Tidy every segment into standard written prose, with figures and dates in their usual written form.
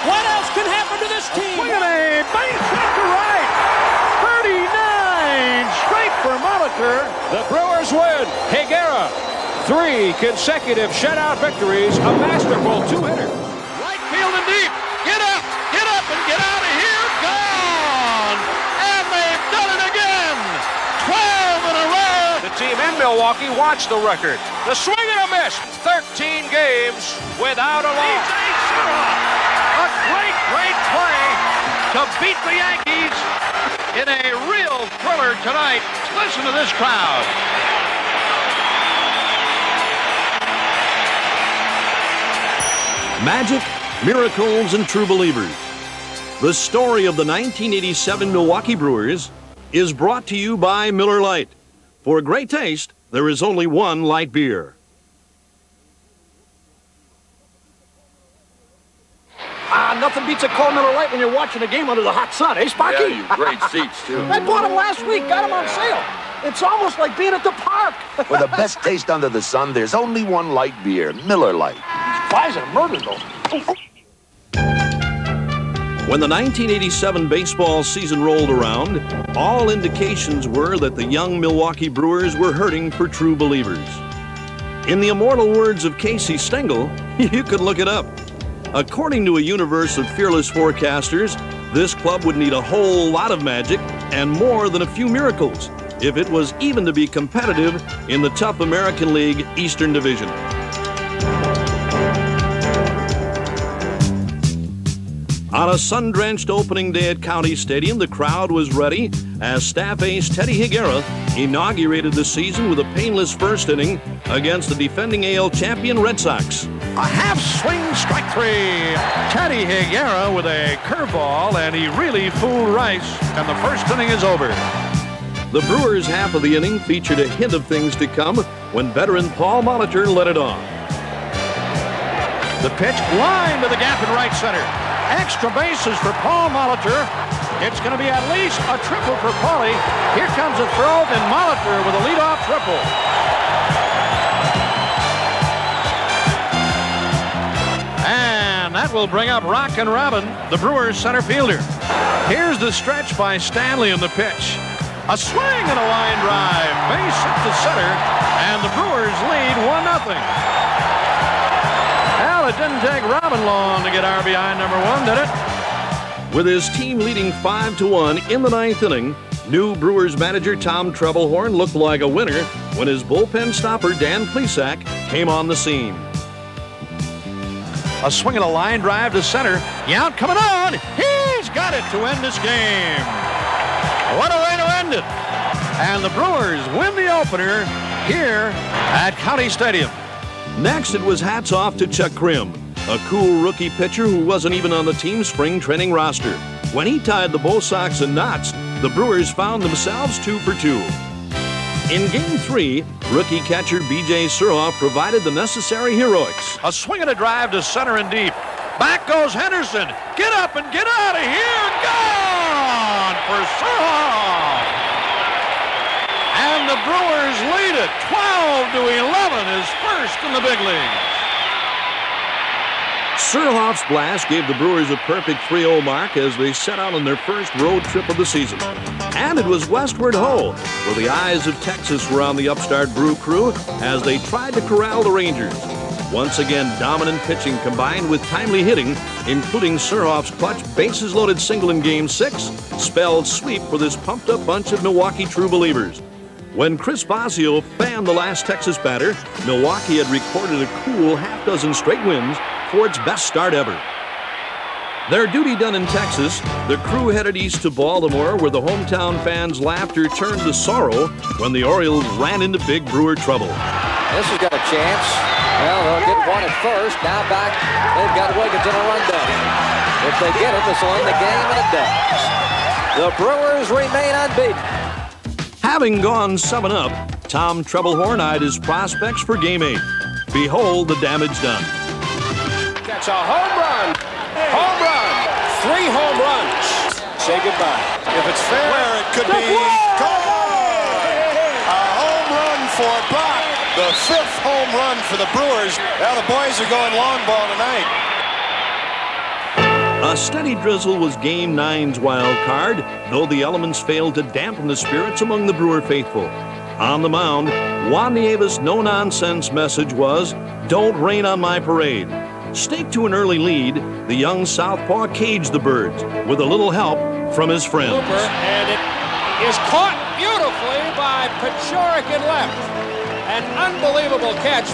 What else can happen to this team? Swing and a base hit to right. 39 straight for Molitor. The Brewers win. Higuera, 3 consecutive shutout victories. A masterful two-hitter. Right field and deep. Get up and get out of here. Gone. And they've done it again. 12 in a row. The team in Milwaukee watched the record. The swing and a miss. 13 games without a loss. A great play to beat the Yankees in a real thriller tonight. Listen to this crowd. Magic, miracles, and true believers. The story of the 1987 Milwaukee Brewers is brought to you by Miller Lite. For great taste, there is only one light beer. Nothing beats a cold Miller Lite when you're watching a game under the hot sun, eh, Sparky? Yeah, you great seats, too. I bought them last week, got them on sale. It's almost like being at the park. For the best taste under the sun, there's only one light beer, Miller Lite. Flies are murder, though. When the 1987 baseball season rolled around, all indications were that the young Milwaukee Brewers were hurting for true believers. In the immortal words of Casey Stengel, you could look it up. According to a universe of fearless forecasters, this club would need a whole lot of magic and more than a few miracles if it was even to be competitive in the tough American League Eastern Division. On a sun-drenched opening day at County Stadium, the crowd was ready as staff ace Teddy Higuera inaugurated the season with a painless first inning against the defending AL champion Red Sox. A half swing, strike 3. Teddy Higuera with a curveball, and he really fooled Rice, and the first inning is over. The Brewers' half of the inning featured a hint of things to come when veteran Paul Molitor led it on. The pitch, line to the gap in right center. Extra bases for Paul Molitor. It's going to be at least a triple for Paulie. Here comes a throw, and Molitor with a leadoff triple. And that will bring up Rockin' Robin, the Brewers center fielder. Here's the stretch by Stanley in the pitch. A swing and a line drive. Base hit to center, and the Brewers lead 1-0. Well, it didn't take Robin long to get RBI number 1, did it? With his team leading 5-1 in the ninth inning, new Brewers manager Tom Trebelhorn looked like a winner when his bullpen stopper Dan Plesac came on the scene. A swing and a line drive to center. Yount coming on. He's got it to end this game. What a way to end it. And the Brewers win the opener here at County Stadium. Next, it was hats off to Chuck Krim, a cool rookie pitcher who wasn't even on the team's spring training roster. When he tied the Bo Sox in knots, the Brewers found themselves 2 for 2. In Game 3, rookie catcher B.J. Surhoff provided the necessary heroics. A swing and a drive to center and deep. Back goes Henderson. Get up and get out of here. Gone for Surhoff. And the Brewers lead it 12-11, his first in the big league. Surhoff's blast gave the Brewers a perfect 3-0 mark as they set out on their first road trip of the season. And it was westward ho, where the eyes of Texas were on the upstart Brew crew as they tried to corral the Rangers. Once again, dominant pitching combined with timely hitting, including Surhoff's clutch bases-loaded single in Game 6, spelled sweep for this pumped-up bunch of Milwaukee true believers. When Chris Bosio fanned the last Texas batter, Milwaukee had recorded a cool half-dozen straight wins for its best start ever. Their duty done in Texas, the crew headed east to Baltimore, where the hometown fans' laughter turned to sorrow when the Orioles ran into big Brewer trouble. This has got a chance. Well, they'll get one at first. Now back, they've got Wiggins in a rundown. If they get it, this will end the game, and it does. The Brewers remain unbeaten. Having gone 7-up, Tom Trebelhorn eyed his prospects for Game 8. Behold the damage done. That's a home run. Home run. 3 home runs. Say goodbye. If it's fair, it could be gone. A home run for Brock. The 5th home run for the Brewers. Now the boys are going long ball tonight. A steady drizzle was Game 9's wild card, though the elements failed to dampen the spirits among the Brewer faithful. On the mound, Juan Nieves' no-nonsense message was, "Don't rain on my parade." Staked to an early lead, the young southpaw caged the Birds with a little help from his friends. And it is caught beautifully by Paciorek in left. An unbelievable catch.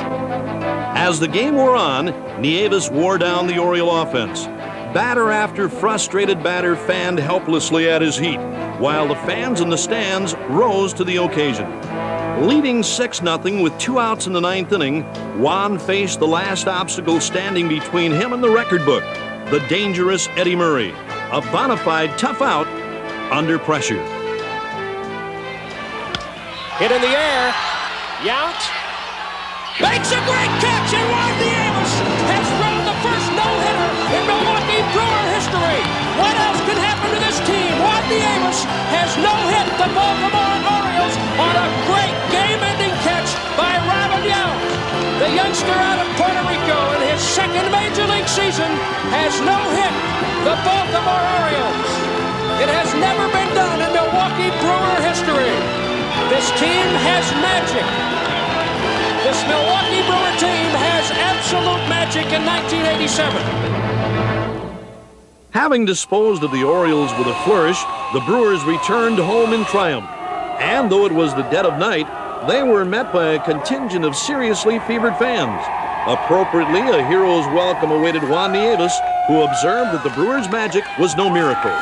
As the game wore on, Nieves wore down the Oriole offense. Batter after frustrated batter fanned helplessly at his heat, while the fans in the stands rose to the occasion. Leading 6-0 with 2 outs in the 9th inning, Juan faced the last obstacle standing between him and the record book, the dangerous Eddie Murray, a bona fide tough out under pressure. Hit in the air. Yount makes a great catch, and Juan Nieves has thrown the first no-hitter in Milwaukee Brewer history. What else can happen to this team? Juan Nieves has no-hit the Baltimore Orioles on a great game-ending catch by Robin Yount. The youngster out of Puerto Rico in his second Major League season has no-hit the Baltimore Orioles. It has never been done in Milwaukee Brewer history. This team has magic. This Milwaukee Brewer team has absolute magic in 1987. Having disposed of the Orioles with a flourish, the Brewers returned home in triumph. And though it was the dead of night, they were met by a contingent of seriously fevered fans. Appropriately, a hero's welcome awaited Juan Nieves, who observed that the Brewers' magic was no miracle.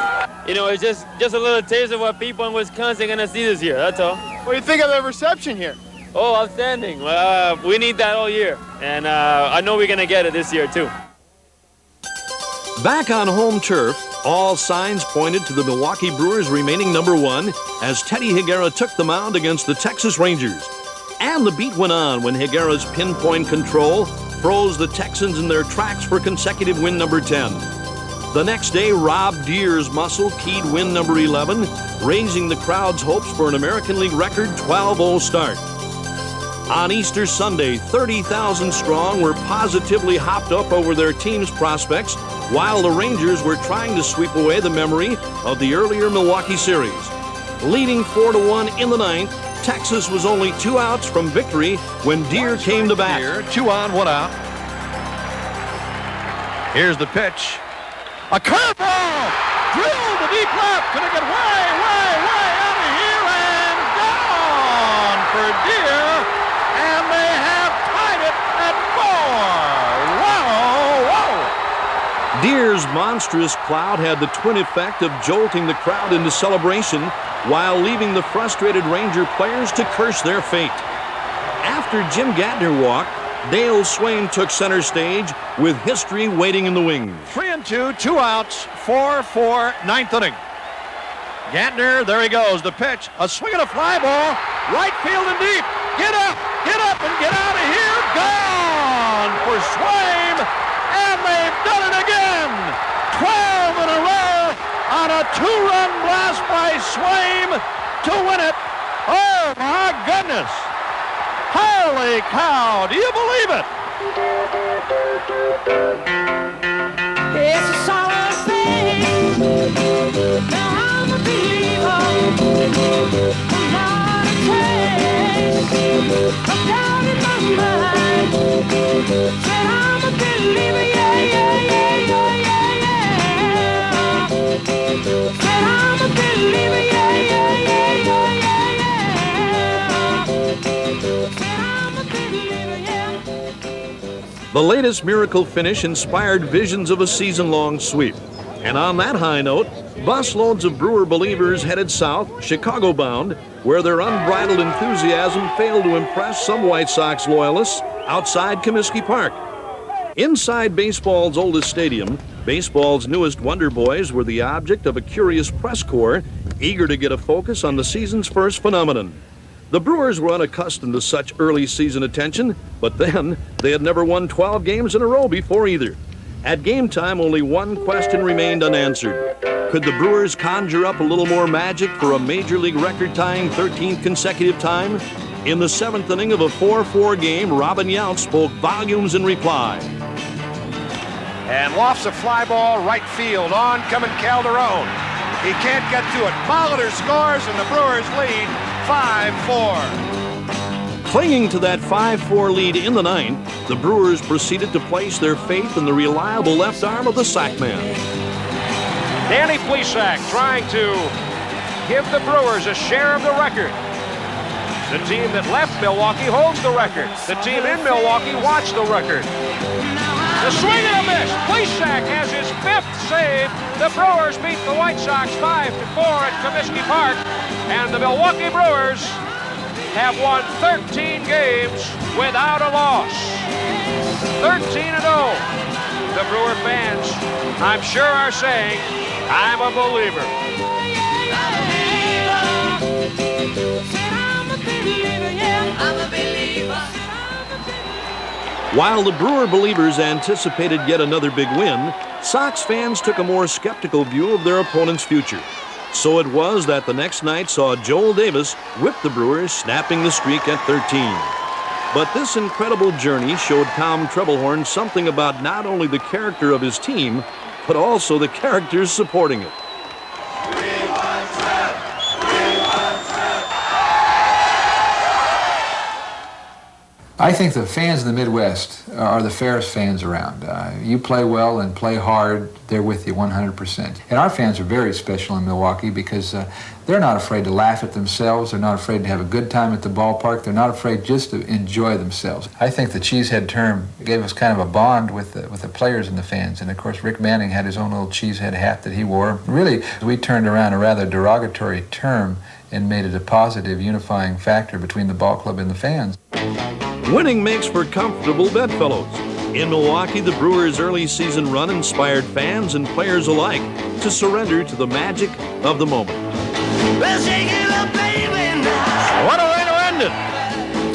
You know, it's just a little taste of what people in Wisconsin are going to see this year, that's all. What do you think of the reception here? Oh, outstanding. We need that all year, and I know we're going to get it this year, too. Back on home turf, all signs pointed to the Milwaukee Brewers remaining #1 as Teddy Higuera took the mound against the Texas Rangers. And the beat went on when Higuera's pinpoint control froze the Texans in their tracks for consecutive win number 10. The next day, Rob Deere's muscle keyed win number 11, raising the crowd's hopes for an American League record 12-0 start. On Easter Sunday, 30,000 strong were positively hopped up over their team's prospects, while the Rangers were trying to sweep away the memory of the earlier Milwaukee series. Leading 4-1 in the 9th, Texas was only 2 outs from victory when Deere came to bat. Deere, 2 on, 1 out. Here's the pitch. A curveball! Drilled to deep left. Gonna get way out of here and gone for Deere. And they have tied it at 4. Wow! Deere's monstrous cloud had the twin effect of jolting the crowd into celebration while leaving the frustrated Ranger players to curse their fate. After Jim Gattner walked, Dale Swain took center stage with history waiting in the wings. 3-2, 2 outs, 4-4, 9th inning. Gattner, there he goes. The pitch, a swing and a fly ball, right field and deep. Get up and get out of here. Gone for Swain, and they've done it again. 12 in a row on a 2-run blast by Swain to win it. Oh my goodness. Holy cow, do you believe it? It's a solid thing. Now I'm a believer. I'm not a taste. I'm down in my mind. Said I'm a believer, yeah. Said I'm a believer, yeah. The latest miracle finish inspired visions of a season-long sweep. And on that high note, busloads of Brewer believers headed south, Chicago-bound, where their unbridled enthusiasm failed to impress some White Sox loyalists outside Comiskey Park. Inside baseball's oldest stadium, baseball's newest Wonder Boys were the object of a curious press corps, eager to get a focus on the season's first phenomenon. The Brewers were unaccustomed to such early season attention, but then they had never won 12 games in a row before either. At game time, only one question remained unanswered. Could the Brewers conjure up a little more magic for a Major League record-tying 13th consecutive time? In the 7th inning of a 4-4 game, Robin Yount spoke volumes in reply. and lofts a fly ball right field. On coming Calderon. He can't get to it. Molitor scores, and the Brewers lead 5-4. Clinging to that 5-4 lead in the ninth, the Brewers proceeded to place their faith in the reliable left arm of the sack man. Danny Plesac trying to give the Brewers a share of the record. The team that left Milwaukee holds the record. The team in Milwaukee watched the record. The swing and a miss. Plesac has his 5th save. The Brewers beat the White Sox 5-4 at Comiskey Park, and the Milwaukee Brewers have won 13 games without a loss. 13-0. The Brewer fans, I'm sure, are saying, I'm a believer. While the Brewer believers anticipated yet another big win, Sox fans took a more skeptical view of their opponent's future. So it was that the next night saw Joel Davis whip the Brewers, snapping the streak at 13. But this incredible journey showed Tom Trebelhorn something about not only the character of his team, but also the characters supporting it. I think the fans in the Midwest are the fairest fans around. You play well and play hard, they're with you 100%. And our fans are very special in Milwaukee because they're not afraid to laugh at themselves, they're not afraid to have a good time at the ballpark, they're not afraid just to enjoy themselves. I think the cheesehead term gave us kind of a bond with the players and the fans. And of course, Rick Manning had his own little cheesehead hat that he wore. Really, we turned around a rather derogatory term and made it a positive unifying factor between the ball club and the fans. Winning makes for comfortable bedfellows. In Milwaukee, the Brewers' early season run inspired fans and players alike to surrender to the magic of the moment. Well, shake it up, baby, now. What a way to end it.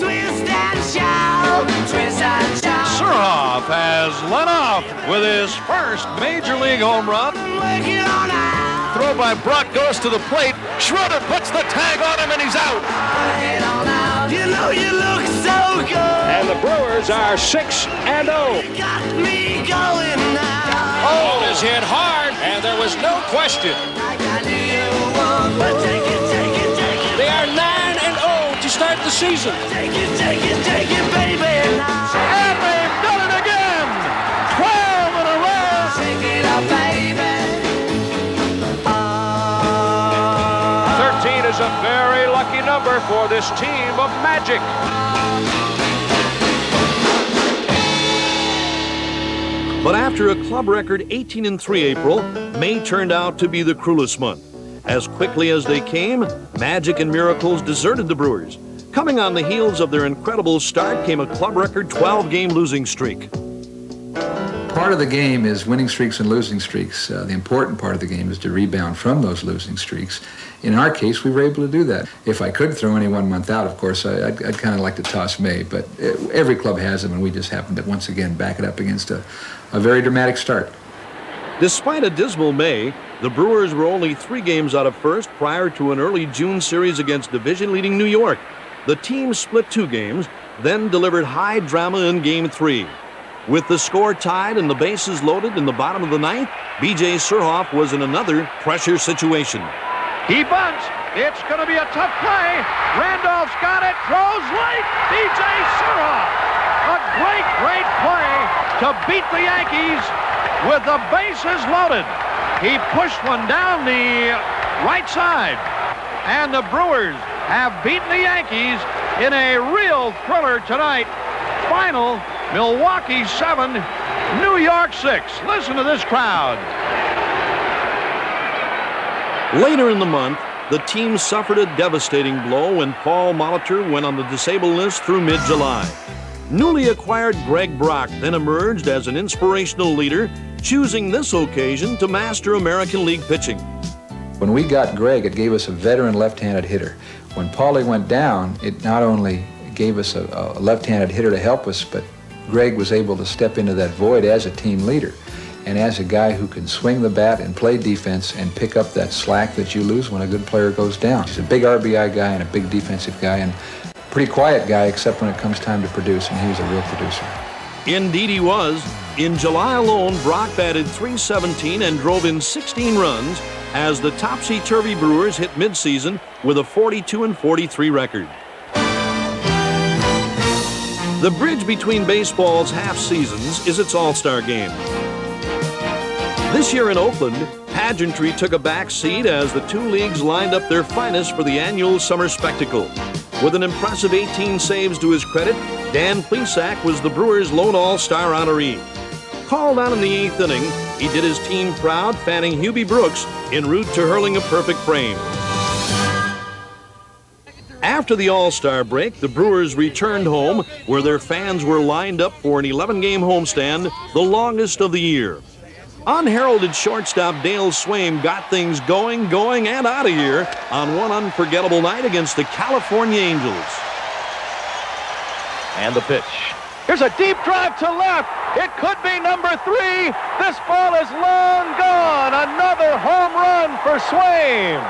Twist and shout, twist and shout. Surhoff has led off with his first Major League home run. Work it on out. Throw by Brock goes to the plate. Schroeder puts the tag on him, and he's out. Head on out. You know you look so good. And the Brewers are 6-0. Got me going now. Oh, is hit hard, and there was no question. I got you one, but take it, take it, take it. They are 9-0 to start the season. Take it, take it, take it, baby, now. And they've done it again. 12 in a row. Shake it up, baby. 13 is a very lucky number for this team of magic. But after a club record 18-3 April, May turned out to be the cruelest month. As quickly as they came, magic and miracles deserted the Brewers. Coming on the heels of their incredible start came a club record 12-game losing streak. Part of the game is winning streaks and losing streaks. The important part of the game is to rebound from those losing streaks. In our case, we were able to do that. If I could throw any 1 month out, of course, I'd kind of like to toss May, but every club has them, and we just happened to once again back it up against a very dramatic start. Despite a dismal May, the Brewers were only 3 games out of first prior to an early June series against division-leading New York. The team split 2 games, then delivered high drama in Game 3. With the score tied and the bases loaded in the bottom of the ninth, B.J. Surhoff was in another pressure situation. He bunts. It's going to be a tough play. Randolph's got it. Throws late. B.J. Surhoff. A great, great play to beat the Yankees with the bases loaded. He pushed one down the right side. And the Brewers have beaten the Yankees in a real thriller tonight. Final, Milwaukee 7, New York 6. Listen to this crowd. Later in the month, the team suffered a devastating blow when Paul Molitor went on the disabled list through mid-July. Newly acquired Greg Brock then emerged as an inspirational leader, choosing this occasion to master American League pitching. When we got Greg, it gave us a veteran left-handed hitter. When Paulie went down, it not only gave us a left-handed hitter to help us, but Greg was able to step into that void as a team leader and as a guy who can swing the bat and play defense and pick up that slack that you lose when a good player goes down. He's a big RBI guy and a big defensive guy and pretty quiet guy except when it comes time to produce, and he was a real producer. Indeed he was. In July alone, Brock batted .317 and drove in 16 runs as the topsy-turvy Brewers hit midseason with a 42-43 record. The bridge between baseball's half seasons is its All-Star game. This year in Oakland, pageantry took a back seat as the two leagues lined up their finest for the annual summer spectacle. With an impressive 18 saves to his credit, Dan Plesac was the Brewers' lone All-Star honoree. Called on in the 8th inning, he did his team proud, fanning Hubie Brooks en route to hurling a perfect frame. After the All-Star break, the Brewers returned home, where their fans were lined up for an 11-game homestand, the longest of the year. Unheralded shortstop Dale Swaim got things going, and out of here on one unforgettable night against the California Angels. And the pitch. Here's a deep drive to left. It could be number 3. This ball is long gone. Another home run for Swaim.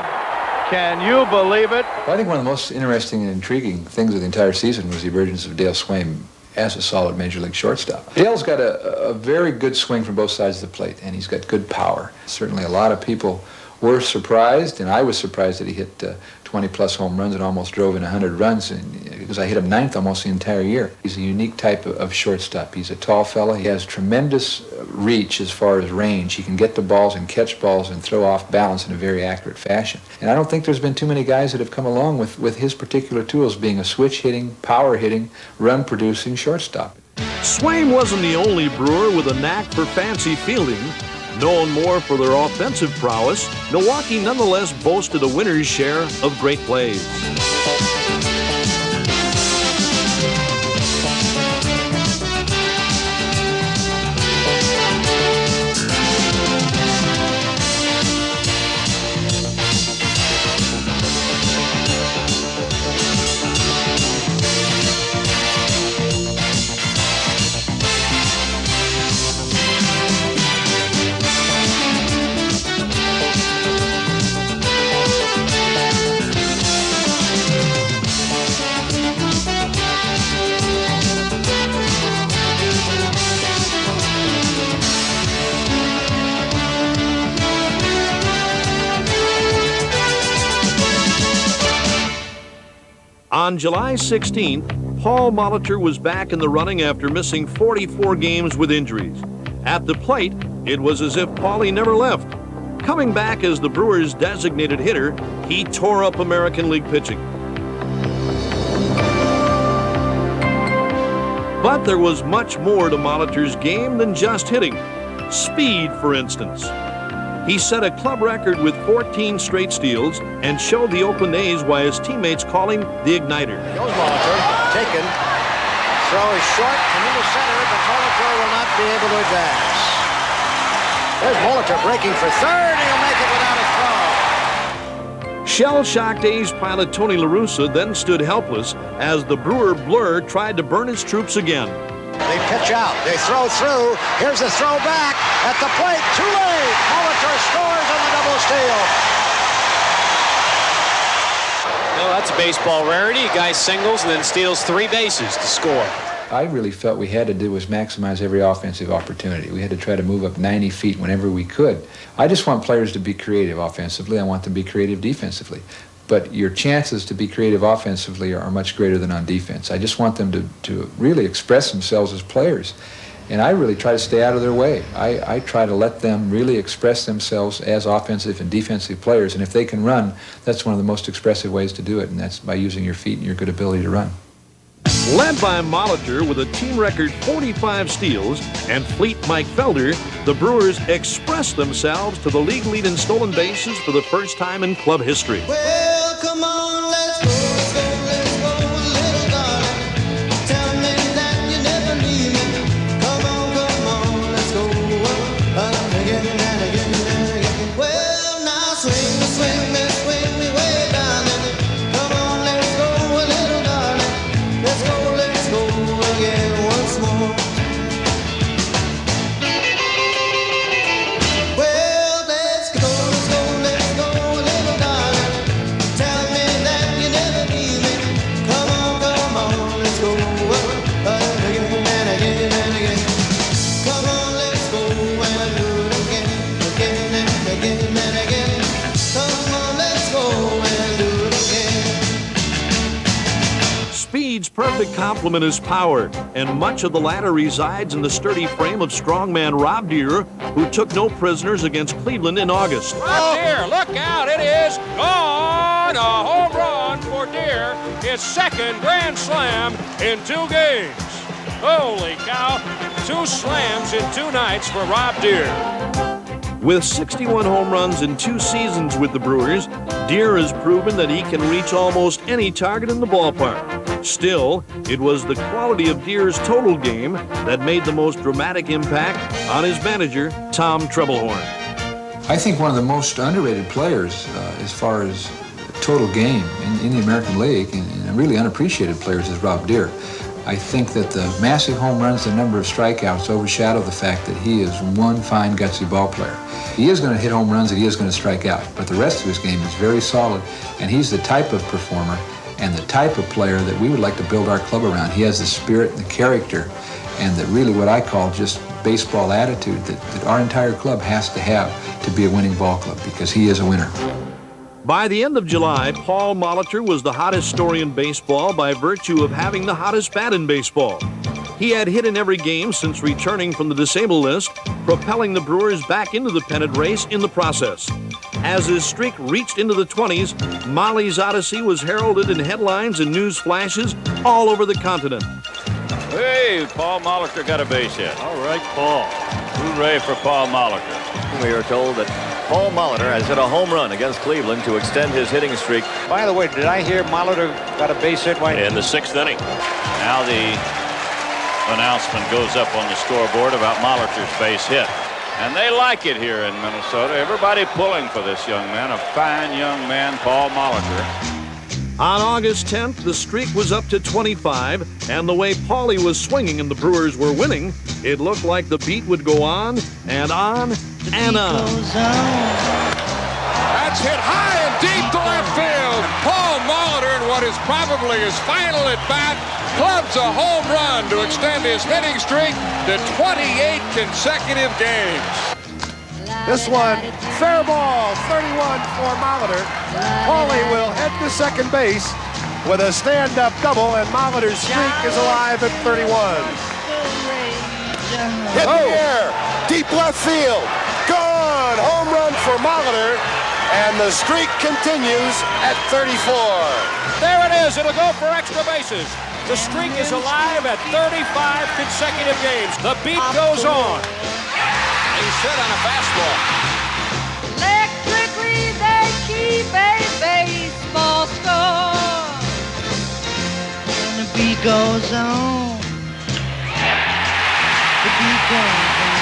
Can you believe it? Well, I think one of the most interesting and intriguing things of the entire season was the emergence of Dale Swaim as a solid major league shortstop. Dale's got a very good swing from both sides of the plate, and he's got good power. Certainly a lot of people were surprised, and I was surprised that he hit 20-plus home runs and almost drove in 100 runs, because I hit him 9th almost the entire year. He's a unique type of shortstop. He's a tall fella. He has tremendous reach as far as range. He can get the balls and catch balls and throw off balance in a very accurate fashion. And I don't think there's been too many guys that have come along with his particular tools, being a switch-hitting, power-hitting, run-producing shortstop. Swaim wasn't the only Brewer with a knack for fancy fielding. Known more for their offensive prowess, Milwaukee nonetheless boasted a winner's share of great plays. On July 16th, Paul Molitor was back in the running after missing 44 games with injuries. At the plate, it was as if Paulie never left. Coming back as the Brewers' designated hitter, he tore up American League pitching. But there was much more to Molitor's game than just hitting. Speed, for instance. He set a club record with 14 straight steals and showed the Oakland A's why his teammates call him the Igniter. Goes Molitor, taken. Throw is short and into center, but Molitor will not be able to advance. There's Molitor breaking for third, and he'll make it without a throw. Shell-shocked A's pilot Tony La Russa then stood helpless as the Brewer Blur tried to burn his troops again. They pitch out. They throw through. Here's the throw back at the plate. Too late. Molitor scores on the double steal. No, that's a baseball rarity. A guy singles and then steals 3 bases to score. I really felt we had to do was maximize every offensive opportunity. We had to try to move up 90 feet whenever we could. I just want players to be creative offensively. I want them to be creative defensively. But your chances to be creative offensively are much greater than on defense. I just want them to really express themselves as players. And I really try to stay out of their way. I try to let them really express themselves as offensive and defensive players. And if they can run, that's one of the most expressive ways to do it, and that's by using your feet and your good ability to run. Led by Molitor with a team record 45 steals and fleet Mike Felder, the Brewers expressed themselves to the league lead in stolen bases for the first time in club history. Well, come on, let's go, little darling. Tell me that you never leave me. Come on, let's go. Again and again and again. Well, now swing me way down. Come on, let's go, little darling. Let's go again once more. Well, let's go, little darling. Tell me perfect complement is power, and much of the latter resides in the sturdy frame of strongman Rob Deere, who took no prisoners against Cleveland in August. Rob Deere, look out, it is gone! A home run for Deere, his second grand slam in 2 games. Holy cow, 2 slams in 2 nights for Rob Deere. With 61 home runs in 2 seasons with the Brewers, Deere has proven that he can reach almost any target in the ballpark. Still, it was the quality of Deere's total game that made the most dramatic impact on his manager, Tom Trebelhorn. I think one of the most underrated players as far as total game in the American League, and really unappreciated players, is Rob Deere. I think that the massive home runs, the number of strikeouts overshadow the fact that he is one fine, gutsy ball player. He is going to hit home runs and he is going to strike out, but the rest of his game is very solid, and he's the type of performer and the type of player that we would like to build our club around. He has the spirit and the character and the really what I call just baseball attitude that our entire club has to have to be a winning ball club, because he is a winner. By the end of July, Paul Molitor was the hottest story in baseball by virtue of having the hottest bat in baseball. He had hit in every game since returning from the disabled list, propelling the Brewers back into the pennant race in the process. As his streak reached into the 20s, Molly's Odyssey was heralded in headlines and news flashes all over the continent. Hey, Paul Molitor got a base hit. All right, Paul. Hooray for Paul Molitor. We are told that Paul Molitor has hit a home run against Cleveland to extend his hitting streak. By the way, did I hear Molitor got a base hit, Wayne? In the 6th inning. Now the announcement goes up on the scoreboard about Molitor's base hit. And they like it here in Minnesota. Everybody pulling for this young man, a fine young man, Paul Molitor. On August 10th, the streak was up to 25, and the way Paulie was swinging and the Brewers were winning, it looked like the beat would go on and on and on. That's hit high and deep to left field. Paul Molitor, in what is probably his final at bat, clubs a home run to extend his hitting streak to 28 consecutive games. This one, fair ball, 31 for Molitor. Paulie will head to second base with a stand-up double, and Molitor's streak is alive at 31. Hit the air, deep left field, gone, home run for Molitor, and the streak continues at 34. There it is, it'll go for extra bases. The streak is alive at 35 consecutive games. The beat goes on. He's hit on a fastball. Electrically, they keep a baseball score. And the beat goes on. The beat goes on.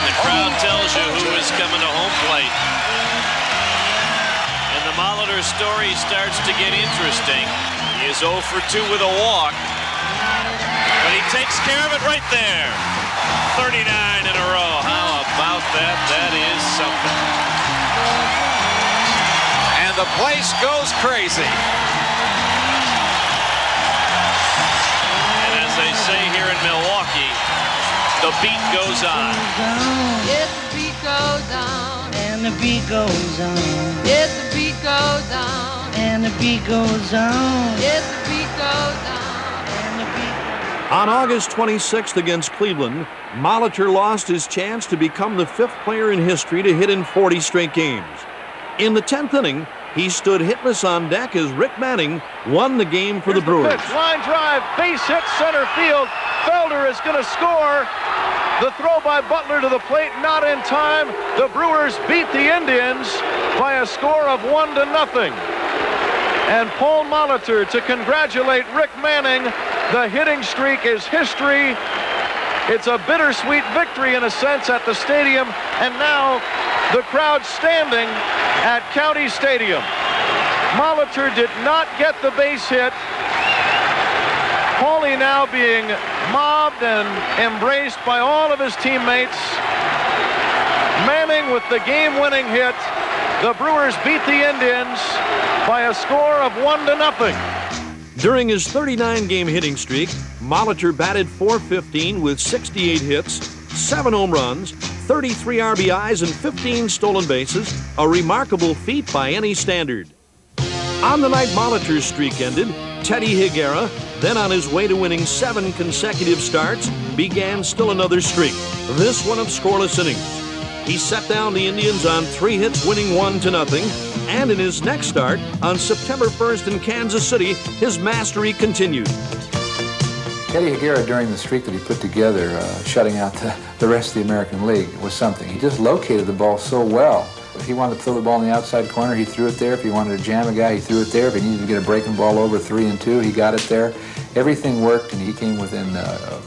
The crowd tells you who is coming to home plate. And the Molitor story starts to get interesting. He is 0 for 2 with a walk. But he takes care of it right there. 39 in a row. How about that? That is something. And the place goes crazy. And as they say here in Milwaukee, the beat goes on. Yes, the beat goes on. And the beat goes on. Yes, the beat goes on. And the beat goes on. Yes, the beat goes on. On August 26th against Cleveland, Molitor lost his chance to become the 5th player in history to hit in 40 straight games. In the 10th inning, he stood hitless on deck as Rick Manning won the game for the Brewers. Pitch, line drive, base hit, center field. Felder is going to score. The throw by Butler to the plate, not in time. The Brewers beat the Indians by a score of 1-0. And Paul Molitor to congratulate Rick Manning. The hitting streak is history. It's a bittersweet victory in a sense at the stadium, and now the crowd standing at County Stadium. Molitor did not get the base hit. Paulie now being mobbed and embraced by all of his teammates. Manning with the game-winning hit. The Brewers beat the Indians by a score of 1-0. During his 39-game hitting streak, Molitor batted .415 with 68 hits, 7 home runs, 33 RBIs, and 15 stolen bases, a remarkable feat by any standard. On the night Molitor's streak ended, Teddy Higuera, then on his way to winning 7 consecutive starts, began still another streak, this one of scoreless innings. He set down the Indians on 3 hits, winning 1-0, and in his next start, on September 1st in Kansas City, his mastery continued. Teddy Higuera, during the streak that he put together, shutting out the rest of the American League, was something. He just located the ball so well. If he wanted to throw the ball in the outside corner, he threw it there. If he wanted to jam a guy, he threw it there. If he needed to get a breaking ball over 3-2, he got it there. Everything worked, and he came within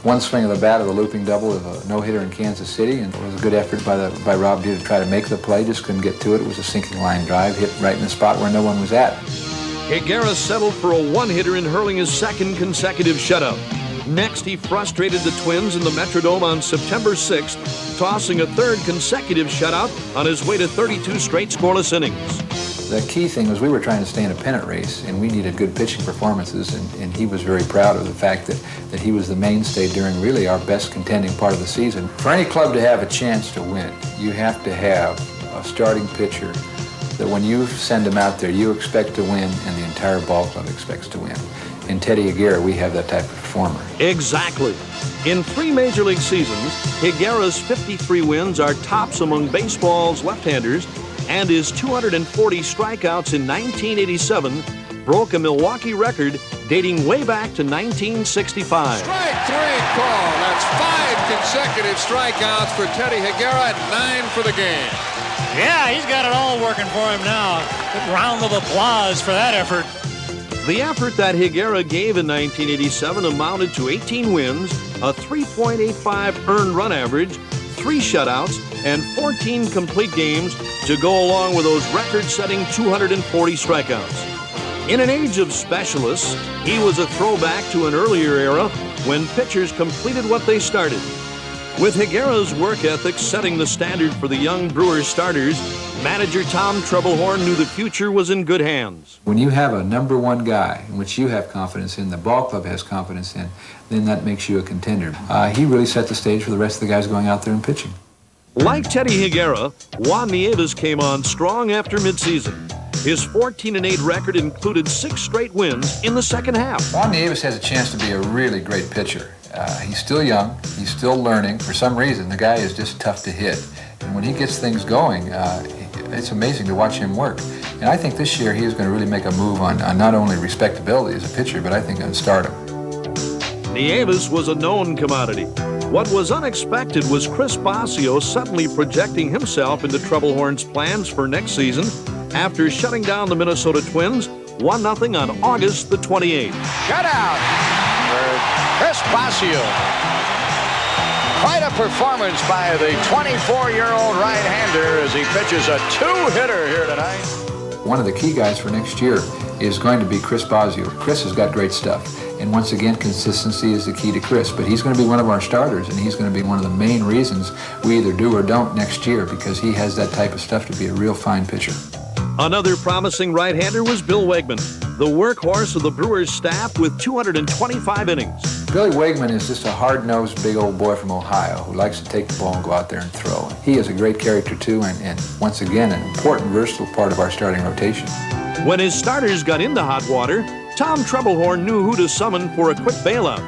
one swing of the bat of the looping double of a no-hitter in Kansas City, and it was a good effort by Rob Deere to try to make the play. Just couldn't get to it. It was a sinking line drive, hit right in the spot where no one was at. Higuera settled for a 1-hitter in hurling his 2nd consecutive shutout. Next, he frustrated the Twins in the Metrodome on September 6th, tossing a 3rd consecutive shutout on his way to 32 straight scoreless innings. The key thing was we were trying to stay in a pennant race, and we needed good pitching performances, and he was very proud of the fact that he was the mainstay during really our best contending part of the season. For any club to have a chance to win, you have to have a starting pitcher that when you send him out there, you expect to win, and the entire ball club expects to win. In Teddy Higuera, we have that type of performer. Exactly. In 3 Major League seasons, Higuera's 53 wins are tops among baseball's left-handers, and his 240 strikeouts in 1987 broke a Milwaukee record dating way back to 1965. Strike 3 call. That's 5 consecutive strikeouts for Teddy Higuera and 9 for the game. Yeah, he's got it all working for him now. Good round of applause for that effort. The effort that Higuera gave in 1987 amounted to 18 wins, a 3.85 earned run average, 3 shutouts, and 14 complete games to go along with those record-setting 240 strikeouts. In an age of specialists, he was a throwback to an earlier era when pitchers completed what they started. With Higuera's work ethic setting the standard for the young Brewers starters, manager Tom Trebelhorn knew the future was in good hands. When you have a number 1 guy in which you have confidence in, the ball club has confidence in, then that makes you a contender. He really set the stage for the rest of the guys going out there and pitching. Like Teddy Higuera, Juan Nieves came on strong after midseason. His 14-8 record included 6 straight wins in the second half. Juan Nieves has a chance to be a really great pitcher. He's still young, he's still learning. For some reason, the guy is just tough to hit. And when he gets things going, it's amazing to watch him work. And I think this year he is going to really make a move on not only respectability as a pitcher, but I think on stardom. Nieves was a known commodity. What was unexpected was Chris Bosio suddenly projecting himself into Trebelhorn's plans for next season after shutting down the Minnesota Twins 1-0 on August the 28th. Shutout for Chris Bosio. Quite a performance by the 24-year-old right-hander as he pitches a 2-hitter here tonight. One of the key guys for next year is going to be Chris Bosio. Chris has got great stuff. And once again, consistency is the key to Chris. But he's going to be one of our starters, and he's going to be one of the main reasons we either do or don't next year, because he has that type of stuff to be a real fine pitcher. Another promising right-hander was Bill Wegman, the workhorse of the Brewers staff with 225 innings. Billy Wegman is just a hard-nosed big old boy from Ohio who likes to take the ball and go out there and throw. He is a great character too, and once again, an important, versatile part of our starting rotation. When his starters got into hot water, Tom Trebelhorn knew who to summon for a quick bailout.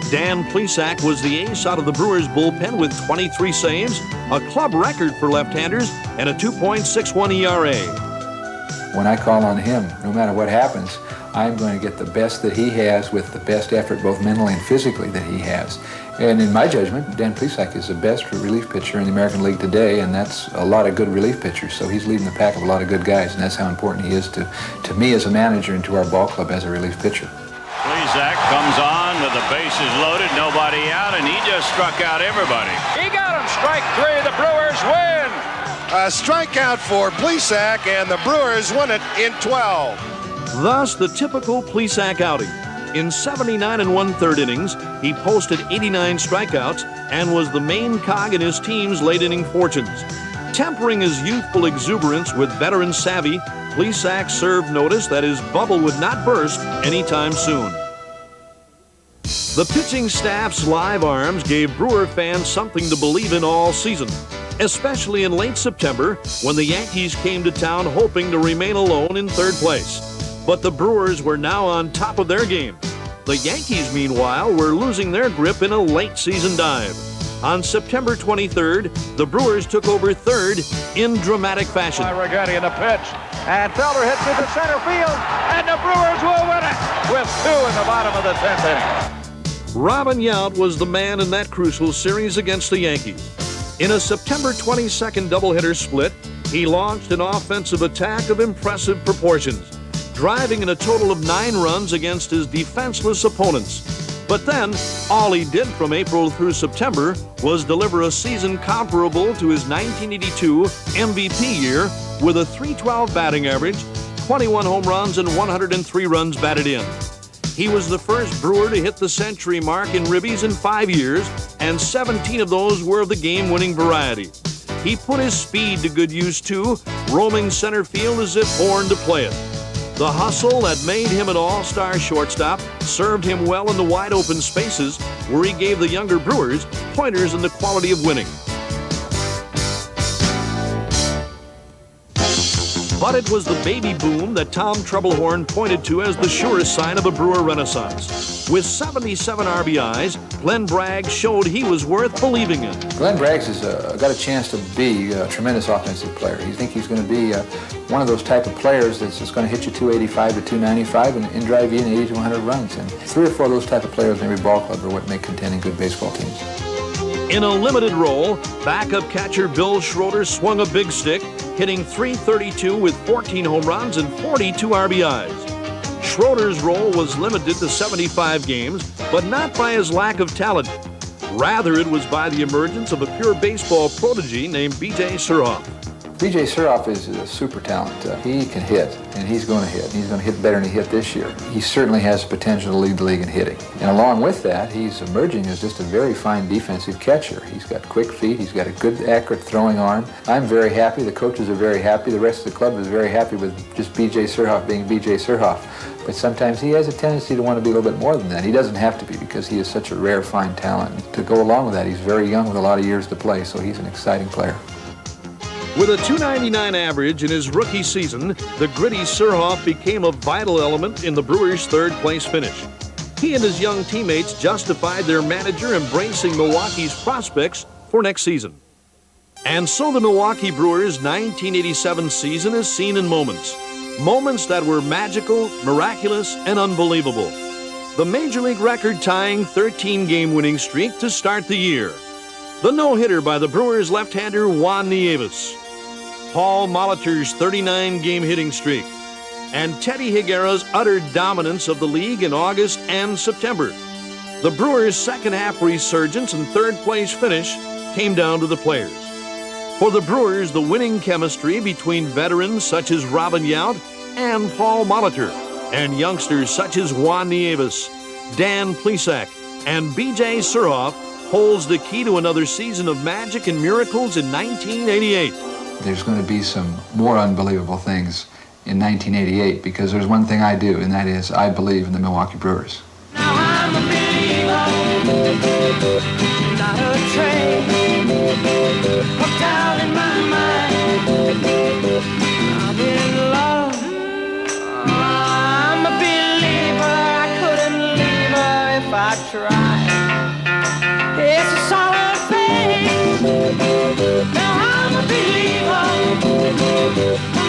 Dan Plesac was the ace out of the Brewers bullpen with 23 saves, a club record for left-handers, and a 2.61 ERA. When I call on him, no matter what happens, I'm going to get the best that he has with the best effort, both mentally and physically, that he has. And in my judgment, Dan Plesac is the best relief pitcher in the American League today, and that's a lot of good relief pitchers. So he's leading the pack of a lot of good guys, and that's how important he is to me as a manager and to our ball club as a relief pitcher. Plesac comes on with the bases loaded, nobody out, and he just struck out everybody. He got him. Strike 3. The Brewers win. A strikeout for Plesac, and the Brewers win it in 12. Thus, the typical Plesac outing. In 79 1/3 innings, he posted 89 strikeouts and was the main cog in his team's late-inning fortunes. Tempering his youthful exuberance with veteran savvy, Plesac served notice that his bubble would not burst anytime soon. The pitching staff's live arms gave Brewer fans something to believe in all season, especially in late September when the Yankees came to town hoping to remain alone in third place. But the Brewers were now on top of their game. The Yankees, meanwhile, were losing their grip in a late-season dive. On September 23rd, the Brewers took over third in dramatic fashion. Rigetti in the pitch, and Felder hits it to center field, and the Brewers will win it with 2 in the bottom of the 10th inning. Robin Yount was the man in that crucial series against the Yankees. In a September 22nd doubleheader split, he launched an offensive attack of impressive proportions, driving in a total of 9 runs against his defenseless opponents. But then, all he did from April through September was deliver a season comparable to his 1982 MVP year with a .312 batting average, 21 home runs, and 103 runs batted in. He was the first Brewer to hit the century mark in ribbies in 5 years, and 17 of those were of the game-winning variety. He put his speed to good use, too, roaming center field as if born to play it. The hustle that made him an all-star shortstop served him well in the wide-open spaces where he gave the younger Brewers pointers in the quality of winning. But it was the baby boom that Tom Trebelhorn pointed to as the surest sign of a Brewer renaissance. With 77 RBIs, Glenn Bragg showed he was worth believing in. Glenn Bragg has got a chance to be a tremendous offensive player. You think he's going to be one of those type of players that's just going to hit you 285 to 295 and drive you in 80 to 100 runs. And 3 or 4 of those type of players in every ball club are what make contending good baseball teams. In a limited role, backup catcher Bill Schroeder swung a big stick, hitting .332 with 14 home runs and 42 RBIs. Schroeder's role was limited to 75 games, but not by his lack of talent. Rather, it was by the emergence of a pure baseball prodigy named B.J. Surhoff. B.J. Surhoff is a super talent. He can hit, and he's going to hit. He's going to hit better than he hit this year. He certainly has the potential to lead the league in hitting. And along with that, he's emerging as just a very fine defensive catcher. He's got quick feet. He's got a good, accurate throwing arm. I'm very happy. The coaches are very happy. The rest of the club is very happy with just B.J. Surhoff being B.J. Surhoff. But sometimes he has a tendency to want to be a little bit more than that. He doesn't have to be because he is such a rare, fine talent. To go along with that, he's very young with a lot of years to play, so he's an exciting player. With a .299 average in his rookie season, the gritty Surhoff became a vital element in the Brewers' third-place finish. He and his young teammates justified their manager embracing Milwaukee's prospects for next season. And so the Milwaukee Brewers' 1987 season is seen in moments. Moments that were magical, miraculous, and unbelievable. The Major League record-tying 13-game winning streak to start the year. The no-hitter by the Brewers' left-hander Juan Nieves. Paul Molitor's 39-game hitting streak. And Teddy Higuera's utter dominance of the league in August and September. The Brewers' second-half resurgence and third-place finish came down to the players. For the Brewers, the winning chemistry between veterans such as Robin Yount and Paul Molitor, and youngsters such as Juan Nieves, Dan Plesac, and B.J. Surhoff holds the key to another season of magic and miracles in 1988. There's going to be some more unbelievable things in 1988 because there's one thing I do, and that is I believe in the Milwaukee Brewers. Now I'm a believer, not a train, hooked out in my mind. I'm in love. I'm a believer, I couldn't leave her if I tried. It's a solid thing. Now I'm a believer, I'm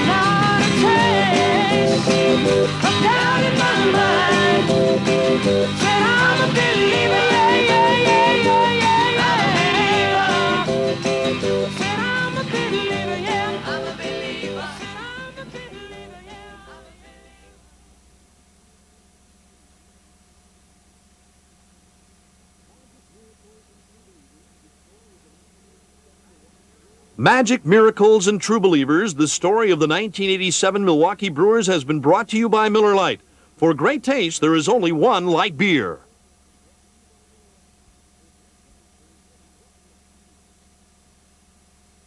not a train, hooked out in my mind. Said I'm a believer, yeah, yeah, yeah, yeah, yeah, yeah. Said I'm a believer, yeah, I'm a believer. Said I'm a believer, yeah. Magic, miracles, and true believers, the story of the 1987 Milwaukee Brewers has been brought to you by Miller Lite. For great taste, there is only one light beer.